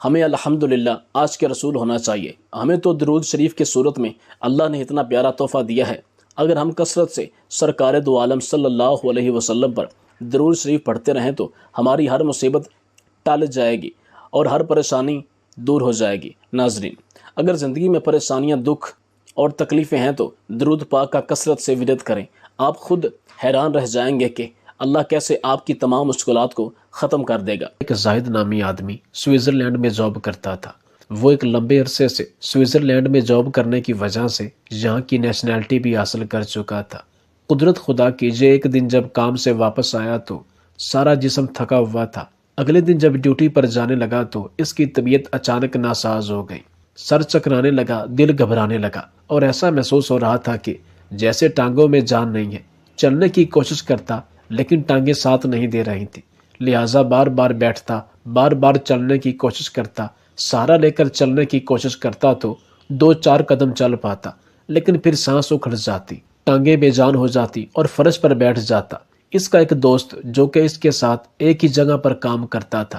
ہمیں الحمدللہ آج کے رسول ہونا چاہیے۔ ہمیں تو درود شریف کے صورت میں اللہ نے اتنا پیارا تحفہ دیا ہے، اگر ہم کثرت سے سرکار دو عالم صلی اللہ علیہ وسلم پر درود شریف پڑھتے رہیں تو ہماری ہر مصیبت ٹال جائے گی اور ہر پریشانی دور ہو جائے گی۔ ناظرین، اگر زندگی میں پریشانیاں، دکھ اور تکلیفیں ہیں تو درود پاک کا کثرت سے ورد کریں۔ آپ خود حیران رہ جائیں گے کہ اللہ کیسے آپ کی تمام مشکلات کو ختم کر دے گا۔ ایک زاہد نامی آدمی سوئٹزرلینڈ میں جاب کرتا تھا۔ وہ ایک لمبے عرصے سے سوئٹزرلینڈ میں جاب کرنے کی وجہ سے یہاں کی نیشنلٹی بھی حاصل کر چکا تھا۔ قدرت خدا کیجئے، ایک دن جب کام سے واپس آیا تو سارا جسم تھکا ہوا تھا۔ اگلے دن جب ڈیوٹی پر جانے لگا تو اس کی طبیعت اچانک ناساز ہو گئی۔ سر چکرانے لگا، دل گھبرانے لگا اور ایسا محسوس ہو رہا تھا کہ جیسے ٹانگوں میں جان نہیں ہے۔ چلنے کی کوشش کرتا لیکن ٹانگیں ساتھ نہیں دے رہی تھی، لہٰذا بار بار بیٹھتا، بار بار چلنے کی کوشش کرتا، سہارا لے کر چلنے کی کوشش کرتا تو 2-4 قدم چل پاتا، لیکن پھر سانس اکھڑ جاتی، ٹانگیں بے جان ہو جاتی اور فرش پر بیٹھ جاتا۔ اس کا ایک دوست جو کہ اس کے ساتھ ایک ہی جگہ پر کام کرتا تھا،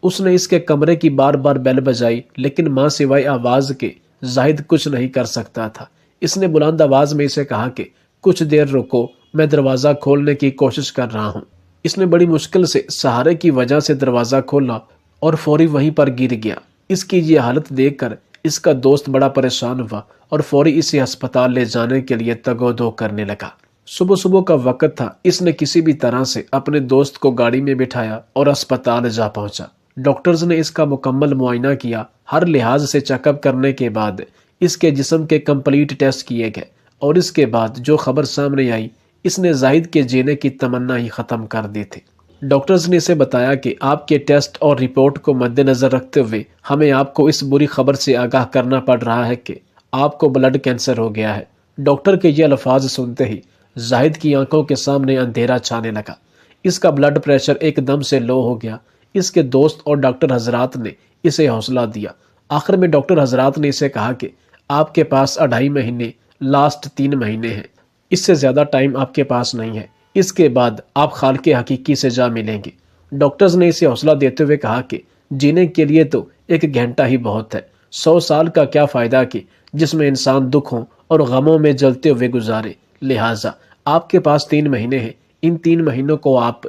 اس نے اس کے کمرے کی بار بار بیل بجائی، لیکن ماں سوائے آواز کے زاہد کچھ نہیں کر سکتا تھا۔ اس نے بلند آواز میں اسے کہا کہ کچھ دیر رکو، میں دروازہ کھولنے کی کوشش کر رہا ہوں۔ اس نے بڑی مشکل سے سہارے کی وجہ سے دروازہ کھولا اور فوری وہیں پر گر گیا۔ اس کی یہ حالت دیکھ کر اس کا دوست بڑا پریشان ہوا اور فوری اسے ہسپتال لے جانے کے لیے تگ و دو کرنے لگا۔ صبح صبح کا وقت تھا، اس نے کسی بھی طرح سے اپنے دوست کو گاڑی میں بٹھایا اور ہسپتال جا پہنچا۔ ڈاکٹرز نے اس کا مکمل معائنہ کیا، ہر لحاظ سے چیک اپ کرنے کے بعد اس کے جسم کے کمپلیٹ ٹیسٹ کیے گئے اور اس کے بعد جو خبر سامنے آئی، اس نے زاہد کے جینے کی تمنا ہی ختم کر دی تھی۔ ڈاکٹرز نے اسے بتایا کہ آپ کے ٹیسٹ اور رپورٹ کو مد نظر رکھتے ہوئے ہمیں آپ کو اس بری خبر سے آگاہ کرنا پڑ رہا ہے کہ آپ کو بلڈ کینسر ہو گیا ہے۔ ڈاکٹر کے یہ الفاظ سنتے ہی زاہد کی آنکھوں کے سامنے اندھیرا چھانے لگا۔ اس کا بلڈ پریشر ایک دم سے لو ہو گیا۔ اس کے دوست اور ڈاکٹر حضرات نے اسے حوصلہ دیا۔ آخر میں ڈاکٹر حضرات نے اسے کہا کہ آپ کے پاس 2.5 مہینے، لاسٹ 3 مہینے ہیں، اس سے زیادہ ٹائم آپ کے پاس نہیں ہے، اس کے بعد آپ خالق حقیقی سے جا ملیں گے۔ ڈاکٹرز نے اسے حوصلہ دیتے ہوئے کہا کہ جینے کے لیے تو 1 گھنٹہ ہی بہت ہے، 100 سال کا کیا فائدہ کہ جس میں انسان دکھوں اور غموں میں جلتے ہوئے گزارے، لہٰذا آپ کے پاس 3 مہینے ہیں، ان 3 مہینوں کو آپ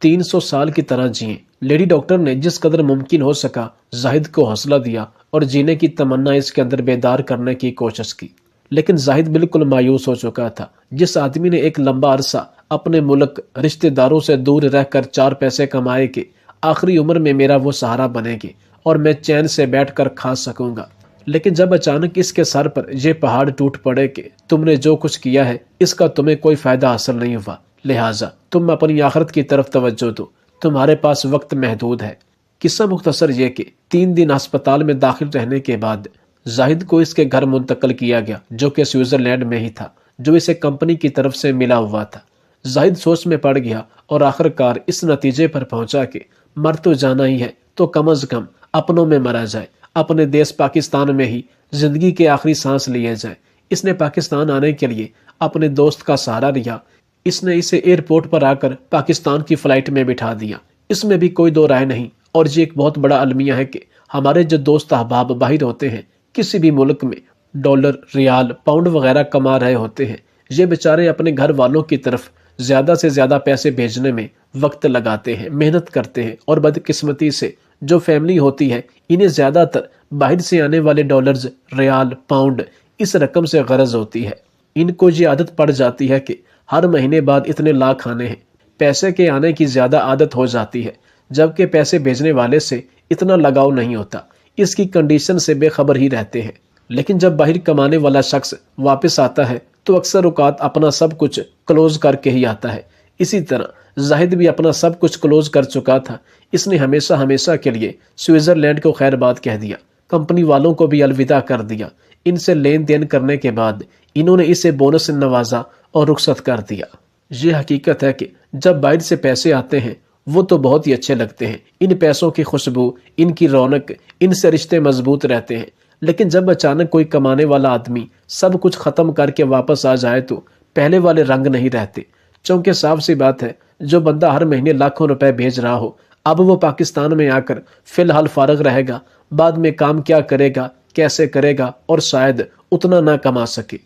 300 سال کی طرح جئیں۔ لیڈی ڈاکٹر نے جس قدر ممکن ہو سکا زاہد کو حوصلہ دیا اور جینے کی تمنا اس کے اندر بیدار کرنے کی کوشش کی، لیکن زاہد بالکل مایوس ہو چکا تھا۔ جس آدمی نے ایک لمبا عرصہ اپنے ملک، رشتہ داروں سے دور رہ کر 4 پیسے کمائے کہ آخری عمر میں میرا وہ سہارا بنے گی اور میں چین سے بیٹھ کر کھا سکوں گا، لیکن جب اچانک اس کے سر پر یہ پہاڑ ٹوٹ پڑے کہ تم نے جو کچھ کیا ہے اس کا تمہیں کوئی فائدہ حاصل نہیں ہوا، لہٰذا تم اپنی آخرت کی طرف توجہ دو، تمہارے پاس وقت محدود ہے۔ قصہ مختصر یہ کہ 3 دن ہسپتال میں داخل رہنے کے بعد زاہد کو اس کے گھر منتقل کیا گیا، جو کہ سوئٹزرلینڈ میں ہی تھا، جو اسے کمپنی کی طرف سے ملا ہوا تھا۔ زاہد سوچ میں پڑ گیا اور آخر کار اس نتیجے پر پہنچا کہ مر تو جانا ہی ہے تو کم از کم اپنوں میں مرا جائے، اپنے دیش پاکستان میں ہی زندگی کے آخری سانس لیے جائے۔ اس نے پاکستان آنے کے لیے اپنے دوست کا سہارا لیا۔ اس نے اسے ایئرپورٹ پر آ کر پاکستان کی فلائٹ میں بٹھا دیا۔ اس میں بھی کوئی دو رائے نہیں، اور یہ ایک بہت بڑا المیہ ہے کہ ہمارے جو دوست احباب باہر ہوتے ہیں، کسی بھی ملک میں ڈالر، ریال، پاؤنڈ وغیرہ کما رہے ہوتے ہیں، یہ بیچارے اپنے گھر والوں کی طرف زیادہ سے زیادہ پیسے بھیجنے میں وقت لگاتے ہیں، محنت کرتے ہیں، اور بدقسمتی سے جو فیملی ہوتی ہے انہیں زیادہ تر باہر سے آنے والے ڈالرز، ریال، پاؤنڈ اس رقم سے غرض ہوتی ہے۔ ان کو یہ عادت پڑ جاتی ہے کہ ہر مہینے بعد اتنے لاکھ آنے ہیں، پیسے کے آنے کی زیادہ عادت ہو جاتی ہے، جبکہ پیسے بھیجنے والے سے اتنا لگاؤ نہیں ہوتا، اس کی کنڈیشن سے بے خبر ہی رہتے ہیں۔ لیکن جب باہر کمانے والا شخص واپس آتا ہے تو اکثر اوقات اپنا سب کچھ کلوز کر کے ہی آتا ہے۔ اسی طرح زاہد بھی اپنا سب کچھ کلوز کر چکا تھا۔ اس نے ہمیشہ کے لیے سوئٹزرلینڈ کو خیر بات کہہ دیا، کمپنی والوں کو بھی الوداع کر دیا۔ ان سے لین دین کرنے کے بعد انہوں نے اسے بونس سے نوازا اور رخصت کر دیا۔ یہ حقیقت ہے کہ جب باہر سے پیسے آتے ہیں وہ تو بہت ہی اچھے لگتے ہیں، ان پیسوں کی خوشبو، ان کی رونق، ان سے رشتے مضبوط رہتے ہیں، لیکن جب اچانک کوئی کمانے والا آدمی سب کچھ ختم کر کے واپس آ جائے تو پہلے والے رنگ نہیں رہتے۔ چونکہ صاف سی بات ہے، جو بندہ ہر مہینے لاکھوں روپے بھیج رہا ہو، اب وہ پاکستان میں آ کر فی الحال فارغ رہے گا، بعد میں کام کیا کرے گا، کیسے کرے گا، اور شاید اتنا نہ کما سکے۔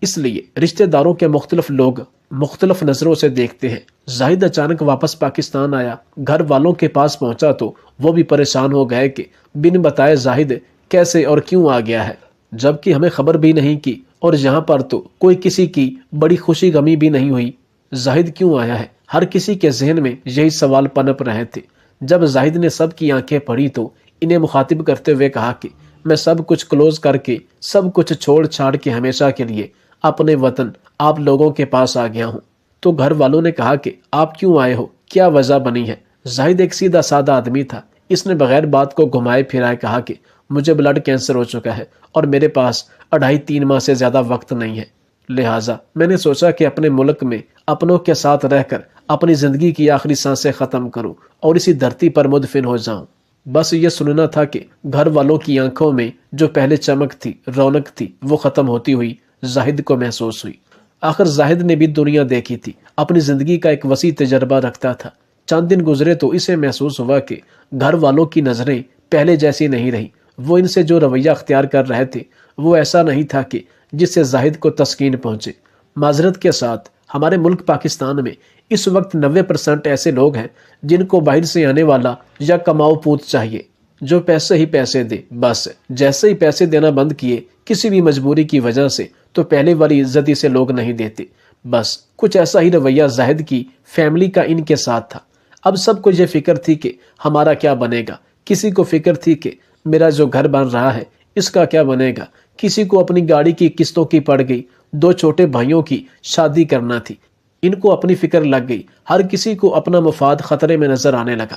اس لیے رشتہ داروں کے مختلف لوگ مختلف نظروں سے دیکھتے ہیں۔ زاہد اچانک واپس پاکستان آیا، گھر والوں کے پاس پہنچا تو وہ بھی پریشان ہو گئے کہ بن بتائے زاہد کیسے اور کیوں آ گیا ہے، جبکہ ہمیں خبر بھی نہیں کی، اور یہاں پر تو کوئی کسی کی بڑی خوشی غمی بھی نہیں ہوئی۔ زاہد کیوں آیا ہے؟ ہر کسی کے ذہن میں یہی سوال پنپ رہے تھے۔ جب زاہد نے سب کی آنکھیں پڑھی تو انہیں مخاطب کرتے ہوئے کہا کہ میں سب کچھ کلوز کر کے، سب کچھ چھوڑ چھاڑ کے ہمیشہ کے لیے اپنے وطن آپ لوگوں کے پاس آ گیا ہوں۔ تو گھر والوں نے کہا کہ آپ کیوں آئے ہو، کیا وجہ بنی ہے؟ زاہد ایک سیدھا سادہ آدمی تھا۔ اس نے بغیر بات کو گھمائے پھرائے کہا کہ مجھے بلڈ کینسر ہو چکا ہے اور میرے پاس 2.5-3 ماہ سے زیادہ وقت نہیں ہے، لہٰذا میں نے سوچا کہ اپنے ملک میں اپنوں کے ساتھ رہ کر اپنی زندگی کی آخری سانسیں ختم کروں اور اسی دھرتی پر مدفن ہو جاؤں۔ بس یہ سننا تھا کہ گھر والوں کی آنکھوں میں جو پہلے چمک تھی، رونق تھی، وہ ختم ہوتی ہوئی زاہد کو محسوس ہوئی۔ آخر زاہد نے بھی دنیا دیکھی تھی، اپنی زندگی کا ایک وسیع تجربہ رکھتا تھا۔ چند دن گزرے تو اسے محسوس ہوا کہ گھر والوں کی نظریں پہلے جیسی نہیں رہی۔ وہ ان سے جو رویہ اختیار کر رہے تھے وہ ایسا نہیں تھا کہ جس سے زاہد کو تسکین پہنچے۔ معذرت کے ساتھ ہمارے ملک پاکستان میں اس وقت 90% ایسے لوگ ہیں جن کو باہر سے آنے والا یا کماؤ پوت چاہیے جو پیسے ہی پیسے دے۔ بس جیسے ہی پیسے دینا بند کیے کسی بھی مجبوری کی وجہ سے تو پہلے والی عزت اسے لوگ نہیں دیتے۔ بس کچھ ایسا ہی رویہ زاہد کی فیملی کا ان کے ساتھ تھا۔ اب سب کو یہ فکر تھی کہ ہمارا کیا بنے گا، کسی کو فکر تھی کہ میرا جو گھر بن رہا ہے اس کا کیا بنے گا، کسی کو اپنی گاڑی کی قسطوں کی پڑ گئی، 2 چھوٹے بھائیوں کی شادی کرنا تھی، ان کو اپنی فکر لگ گئی، ہر کسی کو اپنا مفاد خطرے میں نظر آنے لگا،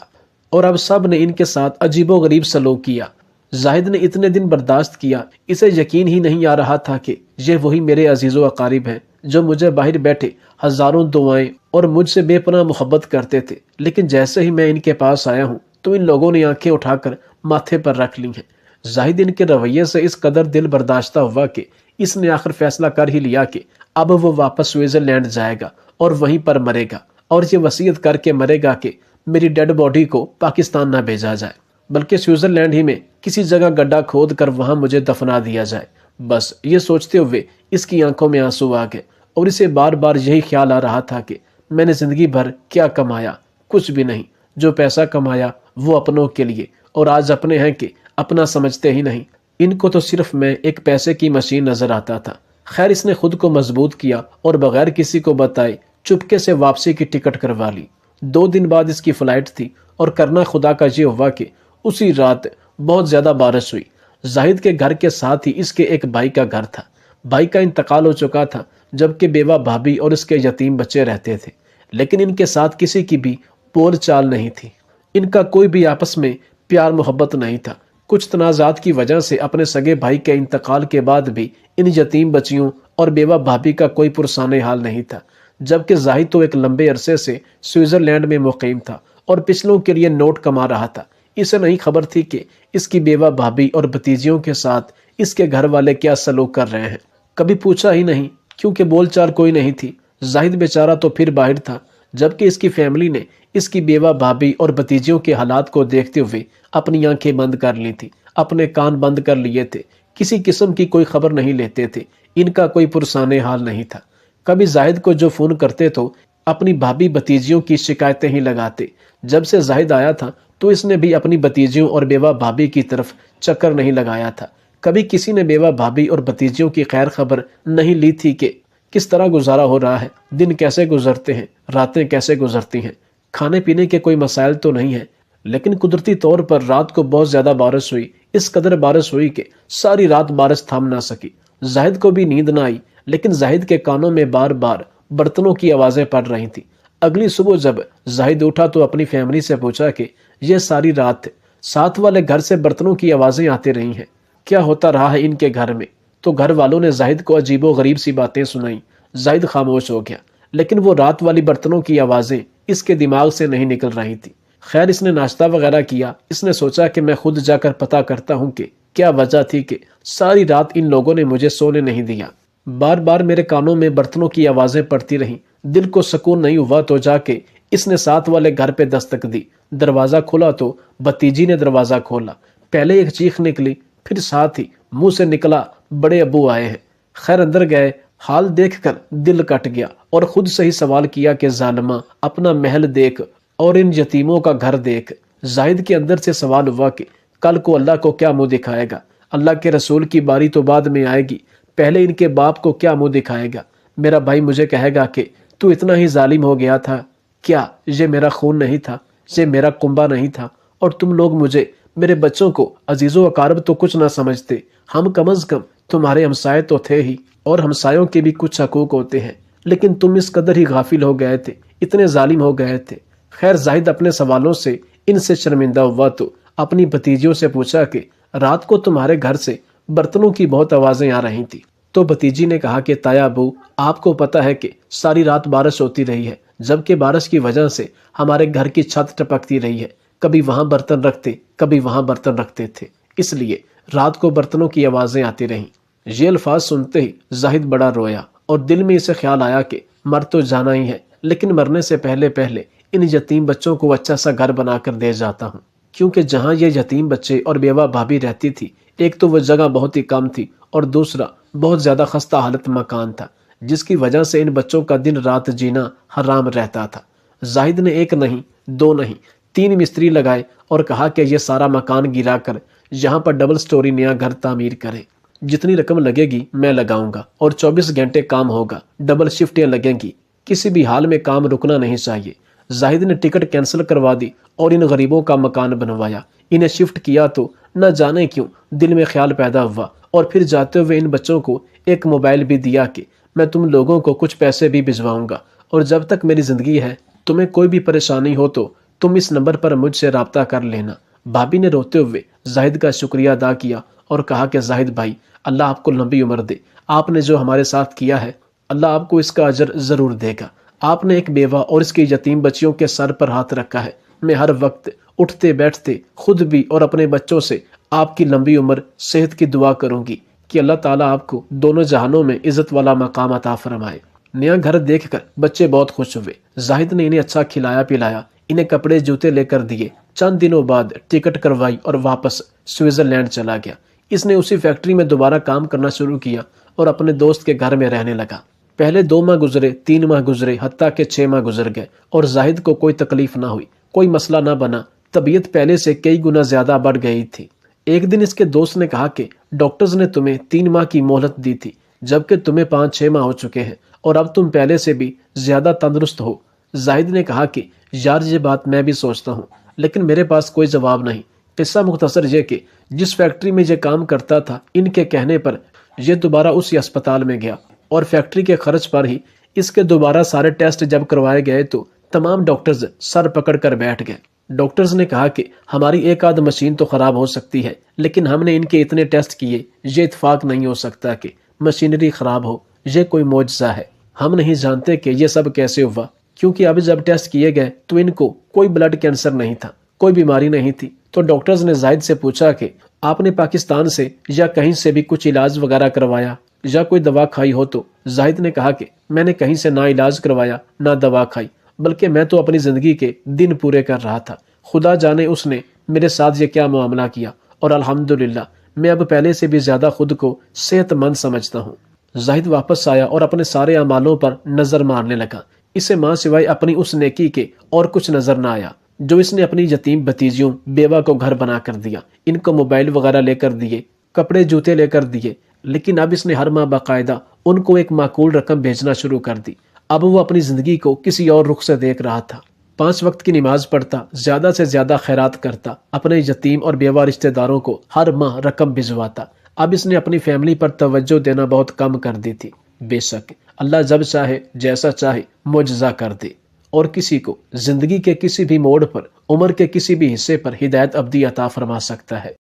اور اب سب نے ان کے ساتھ عجیب و غریب سلوک کیا۔ زاہد نے اتنے دن برداشت کیا، اسے یقین ہی نہیں آ رہا تھا کہ یہ وہی میرے عزیز و اقارب ہیں جو مجھے باہر بیٹھے ہزاروں دعائیں اور مجھ سے بے پناہ محبت کرتے تھے، لیکن جیسے ہی میں ان کے پاس آیا ہوں تو ان لوگوں نے آنکھیں اٹھا کر ماتھے پر رکھ لی ہیں۔ زاہد ان کے رویے سے اس قدر دل برداشتہ ہوا کہ اس نے آخر فیصلہ کر ہی لیا کہ اب وہ واپس سوئٹزرلینڈ جائے گا اور وہیں پر مرے گا، اور یہ وصیت کر کے مرے گا کہ میری ڈیڈ باڈی کو پاکستان نہ بھیجا جائے بلکہ سوئٹزرلینڈ ہی میں کسی جگہ گڈھا کھود کر وہاں مجھے دفنا دیا جائے۔ بس یہ سوچتے ہوئے اس کی آنکھوں میں آنسو آ گئے، اور اسے بار بار یہی خیال آ رہا تھا کہ میں نے زندگی بھر کیا کمایا، کچھ بھی نہیں۔ جو پیسہ کمایا وہ اپنوں کے لیے، اور آج اپنے ہیں کہ اپنا سمجھتے ہی نہیں۔ ان کو تو صرف میں ایک پیسے کی مشین نظر آتا تھا۔ خیر اس نے خود کو مضبوط کیا اور بغیر کسی کو بتائے چپکے سے واپسی کی ٹکٹ کروا لی۔ 2 دن بعد اس کی فلائٹ تھی، اور کرنا خدا کا یہ ہوا کہ اسی رات بہت زیادہ بارش ہوئی۔ زاہد کے گھر کے ساتھ ہی اس کے ایک بھائی کا گھر تھا۔ بھائی کا انتقال ہو چکا تھا، جبکہ بیوہ بھابھی اور اس کے یتیم بچے رہتے تھے، لیکن ان کے ساتھ کسی کی بھی بول چال نہیں تھی۔ ان کا کوئی بھی آپس میں پیار محبت نہیں تھا۔ کچھ تنازعات کی وجہ سے اپنے سگے بھائی کے انتقال کے بعد بھی ان یتیم بچیوں اور بیوہ بھابھی کا کوئی پرسان حال نہیں تھا، جبکہ زاہد تو ایک لمبے عرصے سے سوئٹزرلینڈ میں مقیم تھا اور پچھلوں کے لیے نوٹ کما رہا تھا۔ اسے نہیں خبر تھی کہ اس کی بیوہ بھابھی اور بھتیجیوں کے ساتھ اس کے گھر والے کیا سلوک کر رہے ہیں۔ کبھی پوچھا ہی نہیں، کیونکہ بول چال کوئی نہیں تھی۔ زاہد بیچارہ تو پھر باہر تھا، جبکہ اس کی فیملی نے اس کی بیوہ بھابھی اور بھتیجیوں کے حالات کو دیکھتے ہوئے اپنی آنکھیں بند کر لی تھی، اپنے کان بند کر لیے تھے، کسی قسم کی کوئی خبر نہیں لیتے تھے، ان کا کوئی پرسان حال نہیں تھا۔ کبھی زاہد کو جو فون کرتے تو اپنی بھابھی بھتیجیوں کی شکایتیں ہی لگاتے۔ جب سے زاہد آیا تھا تو اس نے بھی اپنی بھتیجیوں اور بیوہ بھابھی کی طرف چکر نہیں لگایا تھا۔ کبھی کسی نے بیوہ بھابھی اور بھتیجیوں کی خیر خبر نہیں لی تھی کہ کس طرح گزارا ہو رہا ہے، دن کیسے گزرتے ہیں، راتیں کیسے گزرتی ہیں، کھانے پینے کے کوئی مسائل تو نہیں ہیں۔ لیکن قدرتی طور پر رات کو بہت زیادہ بارش ہوئی، اس قدر بارش ہوئی کہ ساری رات بارش تھام نہ سکی۔ زاہد کو بھی نیند نہ آئی، لیکن زاہد کے کانوں میں بار بار برتنوں کی آوازیں پڑ رہی تھیں۔ اگلی صبح جب زاہد اٹھا تو اپنی فیملی سے پوچھا کہ یہ ساری رات ساتھ والے گھر سے برتنوں کی آوازیں آتی رہی ہیں، کیا ہوتا رہا ہے ان کے گھر میں؟ تو گھر والوں نے زاہد کو عجیب و غریب سی باتیں سنائیں۔ زاہد خاموش ہو گیا، لیکن وہ رات والی برتنوں کی آوازیں اس کے دماغ سے نہیں نکل رہی تھی۔ خیر اس نے ناشتہ وغیرہ کیا۔ اس نے سوچا کہ میں خود جا کر پتہ کرتا ہوں کہ کیا وجہ تھی کہ ساری رات ان لوگوں نے مجھے سونے نہیں دیا۔ بار بار میرے کانوں میں برتنوں کی آوازیں پڑتی رہیں، دل کو سکون نہیں ہوا تو جا کے اس نے ساتھ والے گھر پہ دستک دی۔ دروازہ کھولا تو بھتیجی نے دروازہ کھولا۔ پہلے ایک چیخ نکلی، پھر ساتھ ہی منہ سے نکلا بڑے ابو آئے ہیں۔ خیر اندر گئے، حال دیکھ کر دل کٹ گیا اور خود سے ہی سوال کیا کہ ظالمہ اپنا محل دیکھ اور ان یتیموں کا گھر دیکھ۔ زاہد کے اندر سے سوال ہوا کہ کل کو اللہ کو کیا منہ دکھائے گا؟ اللہ کے رسول کی باری تو بعد میں آئے گی، پہلے ان کے باپ کو کیا منہ دکھائے گا؟ میرا بھائی مجھے کہے گا کہ تو اتنا ہی ظالم ہو گیا تھا، کیا یہ میرا خون نہیں تھا، یہ میرا کنبہ نہیں تھا؟ اور تم لوگ مجھے، میرے بچوں کو عزیز و اقارب تو کچھ نہ سمجھتے، ہم کم از کم تمہارے ہمسائے تو تھے ہی، اور ہمسایوں کے بھی کچھ حقوق ہوتے ہیں، لیکن تم اس قدر ہی غافل ہو گئے تھے، اتنے ظالم ہو گئے تھے۔ خیر زاہد اپنے سوالوں سے ان سے شرمندہ ہوا تو اپنی بھتیجیوں سے پوچھا کہ رات کو تمہارے گھر سے برتنوں کی بہت آوازیں آ رہی تھی۔ تو بھتیجی نے کہا کہ تایا ابو، آپ کو پتہ ہے کہ ساری رات بارش ہوتی رہی ہے، جبکہ بارش کی وجہ سے ہمارے گھر کی چھت ٹپکتی رہی ہے، کبھی وہاں برتن رکھتے کبھی وہاں برتن رکھتے تھے، اس لیے رات کو برتنوں کی آوازیں آتی رہیں۔ یہ الفاظ سنتے ہی زاہد بڑا رویا اور دل میں اسے خیال آیا کہ مر تو جانا ہی ہے، لیکن مرنے سے پہلے پہلے ان یتیم بچوں کو اچھا سا گھر بنا کر دے جاتا ہوں، کیونکہ جہاں یہ یتیم بچے اور بیوہ بھابھی رہتی تھی، ایک تو وہ جگہ بہت ہی کم تھی اور دوسرا بہت زیادہ خستہ حالت مکان تھا، جس کی وجہ سے ان بچوں کا دن رات جینا حرام رہتا تھا۔ زاہد نے ایک نہیں، دو نہیں، 3 مستری لگائے اور کہا کہ یہ سارا مکان گرا کر یہاں پر ڈبل سٹوری نیا گھر تعمیر کریں، جتنی رقم لگے گی میں لگاؤں گا اور 24 گھنٹے کام ہوگا، ڈبل شفٹیں لگیں گی، کسی بھی حال میں کام رکنا نہیں چاہیے۔ زاہد نے ٹکٹ کینسل کروا دی اور ان غریبوں کا مکان بنوایا، انہیں شفٹ کیا تو نہ جانے کیوں دل میں خیال پیدا ہوا، اور پھر جاتے ہوئے ان بچوں کو ایک موبائل بھی دیا کہ میں تم لوگوں کو کچھ پیسے بھی بھجواؤں گا، اور جب تک میری زندگی ہے تمہیں کوئی بھی پریشانی ہو تو تم اس نمبر پر مجھ سے رابطہ کر لینا۔ بھابی نے روتے ہوئے زاہد کا شکریہ ادا کیا اور کہا کہ زاہد بھائی، اللہ آپ کو لمبی عمر دے، آپ نے جو ہمارے ساتھ کیا ہے اللہ آپ کو اس کا اجر ضرور دے گا۔ آپ نے ایک بیوہ اور اس کی یتیم بچیوں کے سر پر ہاتھ رکھا ہے، میں ہر وقت اٹھتے بیٹھتے خود بھی اور اپنے بچوں سے آپ کی لمبی عمر صحت کی دعا کروں گی کہ اللہ تعالیٰ آپ کو دونوں جہانوں میں عزت والا مقام عطا فرمائے۔ نیا گھر دیکھ کر بچے بہت خوش ہوئے، زاہد نے انہیں اچھا کھلایا پلایا، انہیں کپڑے جوتے لے کر دیے۔ چند دنوں بعد ٹکٹ کروائی اور واپس سوئٹزرلینڈ چلا گیا۔ اس نے اسی فیکٹری میں دوبارہ کام کرنا شروع کیا اور اپنے دوست کے گھر میں رہنے لگا۔ پہلے 2 ماہ گزرے، 3 ماہ گزرے، حتیٰ کہ 6 ماہ گزر گئے اور زاہد کو کوئی تکلیف نہ ہوئی، کوئی مسئلہ نہ بنا، طبیعت پہلے سے کئی گنا زیادہ بڑھ گئی تھی۔ ایک دن اس کے دوست نے کہا کہ ڈاکٹرز نے تمہیں 3 ماہ کی مہلت دی تھی، جبکہ تمہیں 5-6 ماہ ہو چکے ہیں اور اب تم پہلے سے بھی زیادہ تندرست ہو۔ زاہد نے کہا کہ یار یہ بات میں بھی سوچتا ہوں، لیکن میرے پاس کوئی جواب نہیں۔ قصہ مختصر یہ کہ جس فیکٹری میں یہ کام کرتا تھا، ان کے کہنے پر یہ دوبارہ اسی اسپتال میں گیا اور فیکٹری کے خرچ پر ہی اس کے دوبارہ سارے ٹیسٹ جب کروائے گئے تو تمام ڈاکٹرز سر پکڑ کر بیٹھ گئے۔ ڈاکٹرز نے کہا کہ ہماری ایک آدھ مشین تو خراب ہو سکتی ہے، لیکن ہم نے ان کے اتنے ٹیسٹ کیے، یہ اتفاق نہیں ہو سکتا کہ مشینری خراب ہو، یہ کوئی معجزہ ہے۔ ہم نہیں جانتے کہ یہ سب کیسے ہوا، کیونکہ اب جب ٹیسٹ کیے گئے تو ان کو کوئی بلڈ کینسر نہیں تھا، کوئی بیماری نہیں تھی۔ تو ڈاکٹرز نے زاہد سے پوچھا کہ آپ نے پاکستان سے یا کہیں سے بھی کچھ علاج وغیرہ کروایا یا کوئی دوا کھائی ہو؟ تو زاہد نے کہا کہ میں نے کہیں سے نہ علاج کروایا نہ دوا کھائی، بلکہ میں تو اپنی زندگی کے دن پورے کر رہا تھا۔ خدا جانے اس نے میرے ساتھ یہ کیا معاملہ کیا، اور الحمدللہ میں اب پہلے سے بھی زیادہ خود کو صحت مند سمجھتا ہوں۔ زاہد واپس آیا اور اپنے سارے اعمالوں پر نظر مارنے لگا۔ اسے ماں سوائے اپنی اس نیکی کے اور کچھ نظر نہ آیا جو اس نے اپنی یتیم بھتیجیوں بیوہ کو گھر بنا کر دیا، ان کو موبائل وغیرہ لے کر دیے، کپڑے جوتے لے کر دیے، لیکن اب اس نے ہر ماہ باقاعدہ ان کو ایک معقول رقم بھیجنا شروع کر دی۔ اب وہ اپنی زندگی کو کسی اور رخ سے دیکھ رہا تھا۔ 5 وقت کی نماز پڑھتا، زیادہ سے زیادہ خیرات کرتا، اپنے یتیم اور بیوہ رشتہ داروں کو ہر ماہ رقم بھجواتا۔ اب اس نے اپنی فیملی پر توجہ دینا بہت کم کر دی تھی۔ بے شک اللہ جب چاہے جیسا چاہے معجزہ کر دے، اور کسی کو زندگی کے کسی بھی موڑ پر، عمر کے کسی بھی حصے پر ہدایت ابدی عطا فرما سکتا ہے۔